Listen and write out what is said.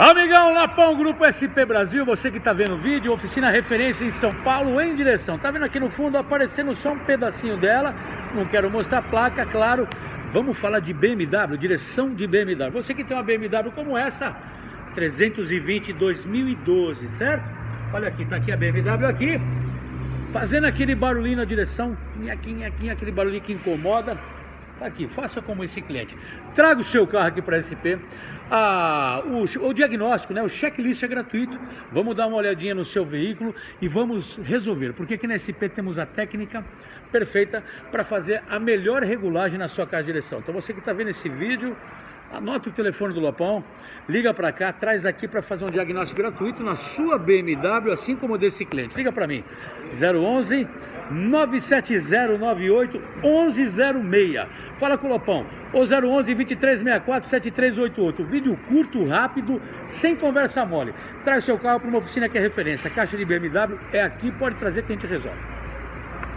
Amigão, Lapão, Grupo SP Brasil, você que está vendo o vídeo, oficina referência em São Paulo, em direção. Tá vendo aqui no fundo aparecendo só um pedacinho dela, não quero mostrar a placa, claro. Vamos falar de BMW, direção de BMW. Você que tem uma BMW como essa, 320 2012, certo? Olha aqui, tá aqui a BMW aqui, fazendo aquele barulhinho na direção, aquele barulhinho que incomoda. Tá aqui, faça como esse cliente. Traga o seu carro aqui para a SP. O diagnóstico, né? O checklist é gratuito. Vamos dar uma olhadinha no seu veículo e vamos resolver. Porque aqui na SP temos a técnica perfeita para fazer a melhor regulagem na sua caixa de direção. Então você que está vendo esse vídeo, anota o telefone do Lapão, liga para cá, traz aqui para fazer um diagnóstico gratuito na sua BMW, assim como desse cliente. Liga para mim, 011 970 98 1106. Fala com o Lapão, ou 011 2364 7388. Vídeo curto, rápido, sem conversa mole. Traz seu carro para uma oficina que é referência. A caixa de BMW é aqui, pode trazer que a gente resolve.